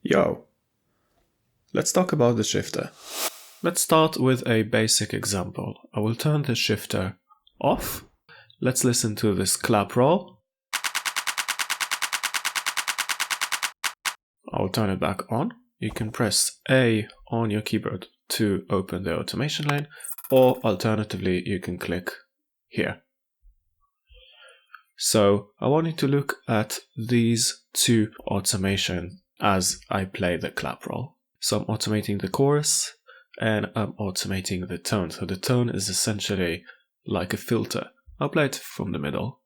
Yo, let's talk about the shifter. Let's start with a basic example. I will turn the shifter off. Let's listen to this clap roll. I'll turn it back on. You can press A on your keyboard to open the automation lane, or alternatively you can click here. So I want you to look at these two automations as I play the clap roll. So I'm automating the chorus and I'm automating the tone. So the tone is essentially like a filter. I'll play it from the middle.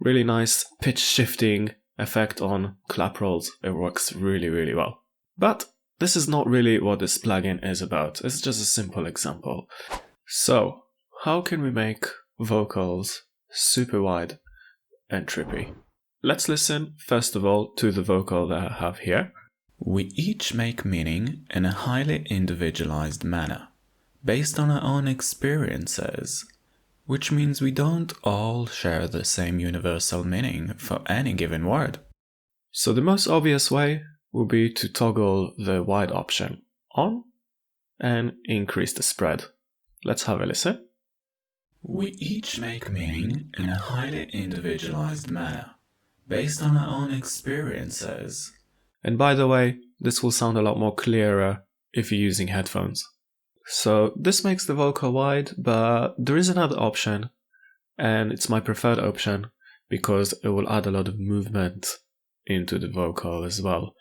Really nice pitch shifting effect on clap rolls. It works really well. But this is not really what this plugin is about. It's just a simple example. So how can we make vocals super wide and trippy? Let's listen first of all to the vocal that I have here. We each make meaning in a highly individualized manner, based on our own experiences, which means we don't all share the same universal meaning for any given word. So the most obvious way will be to toggle the wide option on and increase the spread. Let's have a listen. We each make meaning in a highly individualized manner, based on our own experiences. And by the way, this will sound a lot more clearer if you're using headphones. So this makes the vocal wide, but there is another option, and it's my preferred option because it will add a lot of movement into the vocal as well.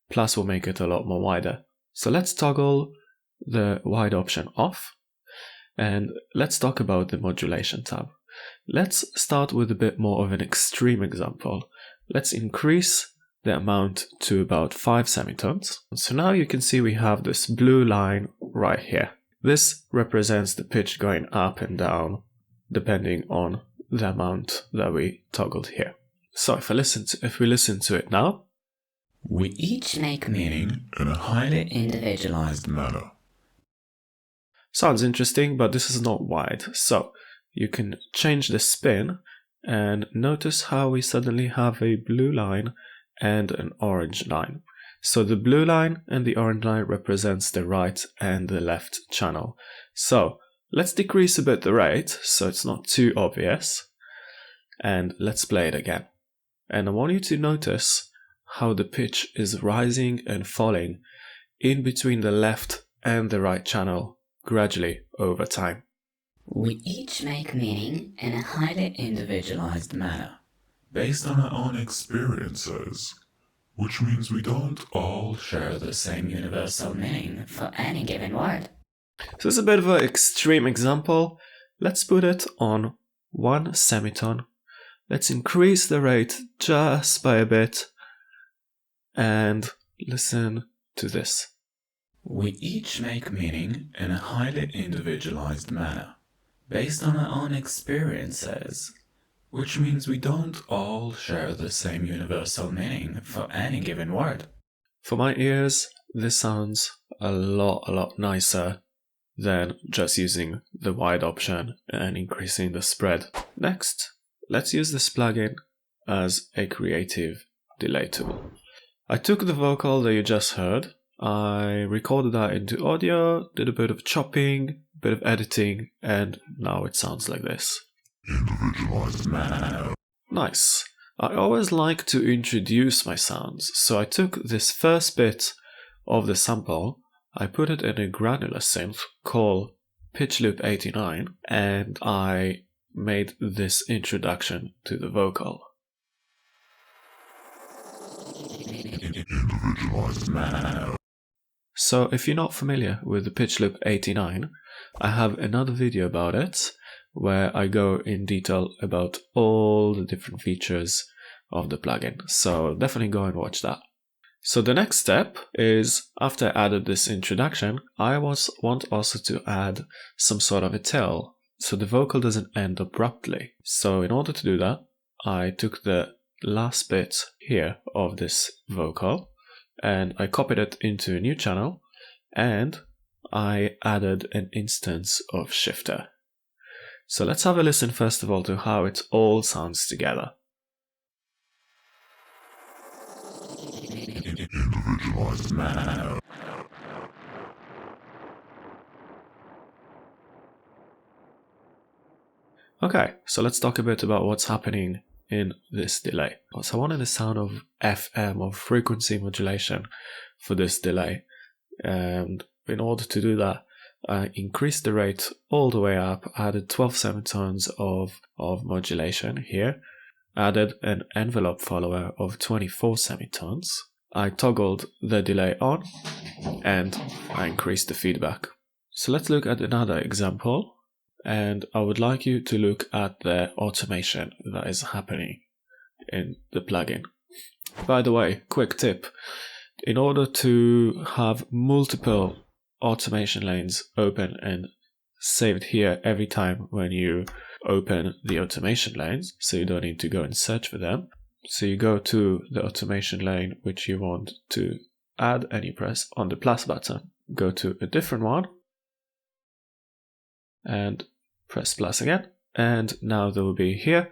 Plus will make it a lot more wider. So let's toggle the wide option off, and let's talk about the modulation tab. Let's start with a bit more of an extreme example. Let's increase the amount to about 5 semitones. So now you can see we have this blue line right here. This represents the pitch going up and down depending on the amount that we toggled here. So if we listen to it now, we each make meaning in a highly individualized manner. Sounds interesting, but this is not wide. So you can change the spin and notice how we suddenly have a blue line and an orange line. So the blue line and the orange line represents the right and the left channel. So let's decrease a bit the rate so it's not too obvious. And let's play it again. And I want you to notice how the pitch is rising and falling in between the left and the right channel gradually over time. We each make meaning in a highly individualized manner, based on our own experiences, which means we don't all share the same universal meaning for any given word. So it's a bit of an extreme example. Let's put it on 1 semitone. Let's increase the rate just by a bit and listen to this. We each make meaning in a highly individualized manner, based on our own experiences, which means we don't all share the same universal meaning for any given word. For my ears, this sounds a lot nicer than just using the wide option and increasing the spread. Next, let's use this plugin as a creative delay tool. I took the vocal that you just heard, I recorded that into audio, did a bit of chopping, a bit of editing, and now it sounds like this. Individualized manner. Nice. I always like to introduce my sounds, so I took this first bit of the sample, I put it in a granular synth called Pitch Loop 89, and I made this introduction to the vocal. Individualized manner. So if you're not familiar with the Pitch Loop 89, I have another video about it where I go in detail about all the different features of the plugin. So definitely go and watch that. So the next step is, after I added this introduction, I want also to add some sort of a tail so the vocal doesn't end abruptly. So in order to do that, I took the last bit here of this vocal and I copied it into a new channel and I added an instance of Shifter. So let's have a listen first of all to how it all sounds together. Individualized manner. Okay, so let's talk a bit about what's happening in this delay. So I wanted the sound of FM, of frequency modulation, for this delay. And in order to do that, I increased the rate all the way up, added 12 semitones of modulation here, added an envelope follower of 24 semitones. I toggled the delay on, and I increased the feedback. So let's look at another example. And I would like you to look at the automation that is happening in the plugin. By the way, quick tip. In order to have multiple automation lanes open and saved here every time when you open the automation lanes, so you don't need to go and search for them. So you go to the automation lane which you want to add and you press on the plus button. Go to a different one and press plus again, and now they will be here.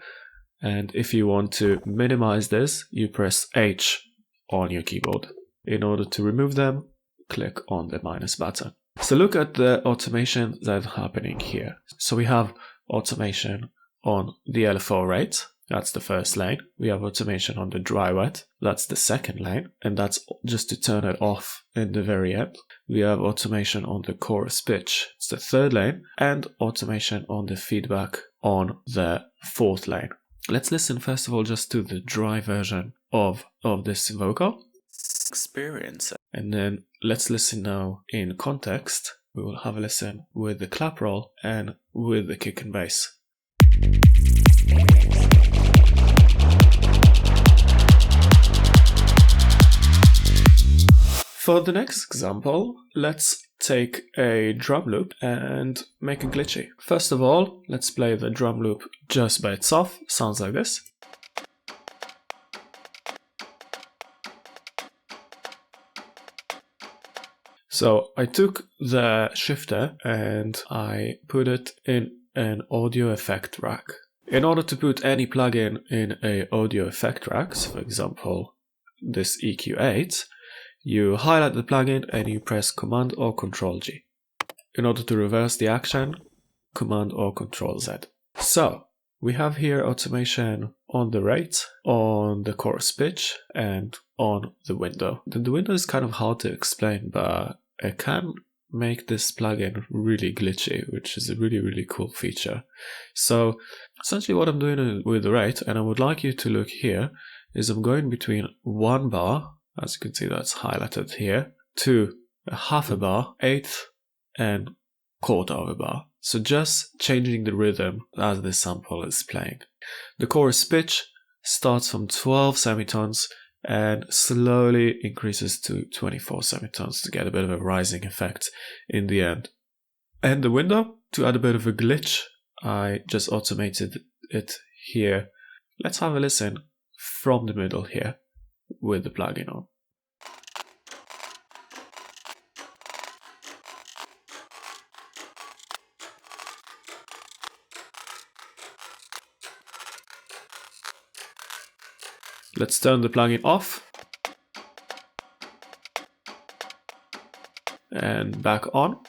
And if you want to minimize this, you press H on your keyboard. In order to remove them, click on the minus button. So look at the automation that's happening here. So we have automation on the LFO rate, that's the first lane. We have automation on the dry wet, that's the second lane, and that's just to turn it off in the very end. We have automation on the chorus pitch, it's the third lane, and automation on the feedback on the fourth lane. Let's listen first of all just to the dry version of this vocal. Experience. And then let's listen now in context. We will have a listen with the clap roll and with the kick and bass. For the next example, let's take a drum loop and make a glitchy. First of all, let's play the drum loop just by itself. Sounds like this. So I took the shifter and I put it in an audio effect rack. In order to put any plugin in an audio effect rack, so for example this EQ8, you highlight the plugin and you press Command or Control G. In order to reverse the action, Command or Control Z. So we have here automation on the rate, on the chorus pitch, and on the window. The window is kind of hard to explain, but I can make this plugin really glitchy, which is a really cool feature. So essentially what I'm doing with the rate, and I would like you to look here, is I'm going between one bar, as you can see that's highlighted here, to a half a bar, eighth, and quarter of a bar. So just changing the rhythm as the sample is playing. The chorus pitch starts from 12 semitones and slowly increases to 24 semitones to get a bit of a rising effect in the end. And the window, to add a bit of a glitch, I just automated it here. Let's have a listen from the middle here with the plugin on. Let's turn the plugin off and back on.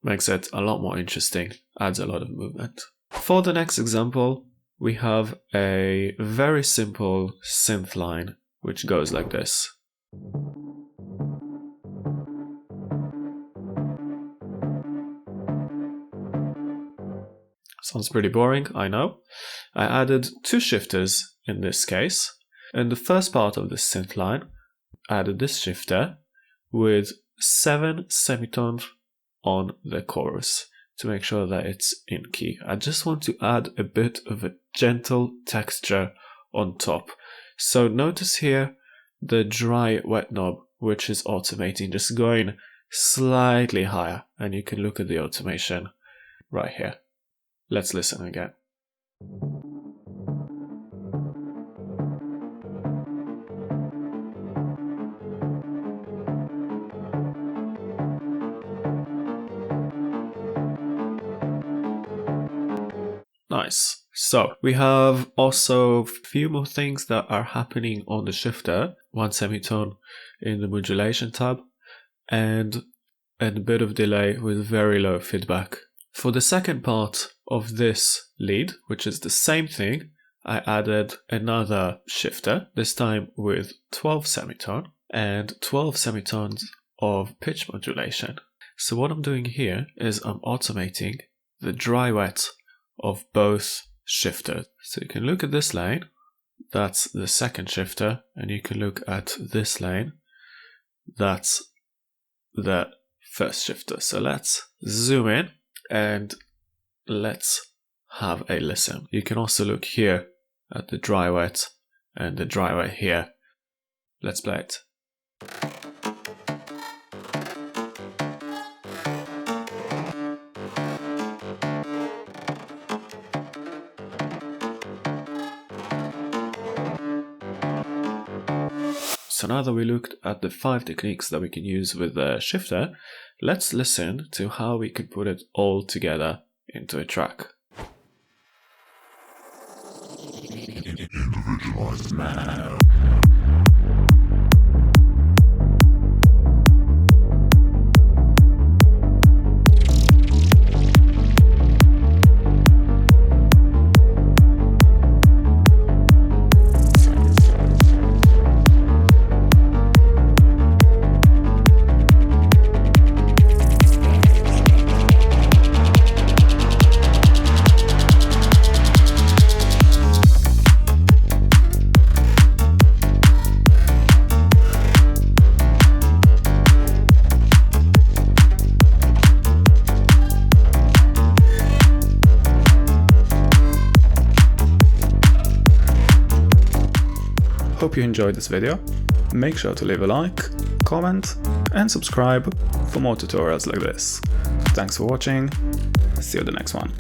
Makes it a lot more interesting, adds a lot of movement. For the next example, we have a very simple synth line which goes like this. Sounds pretty boring, I know. I added two shifters in this case. In the first part of this synth line, I added this shifter with 7 semitones on the chorus to make sure that it's in key. I just want to add a bit of a gentle texture on top. So notice here the dry wet knob, which is automating, just going slightly higher, and you can look at the automation right here. Let's listen again. Nice. So we have also a few more things that are happening on the shifter. One semitone in the modulation tab and a bit of delay with very low feedback. For the second part of this lead, which is the same thing, I added another shifter, this time with 12 semitone and 12 semitones of pitch modulation. So what I'm doing here is I'm automating the dry-wet of both shifters. So you can look at this lane, that's the second shifter, and you can look at this lane, that's the first shifter. So let's zoom in and let's have a listen. You can also look here at the dry-wet and the dry-wet here. Let's play it. So now that we looked at the 5 techniques that we can use with the shifter, let's listen to how we could put it all together into a track. Individualized manner. Hope you enjoyed this video. Make sure to leave a like, comment, and subscribe for more tutorials like this. Thanks for watching. See you in the next one.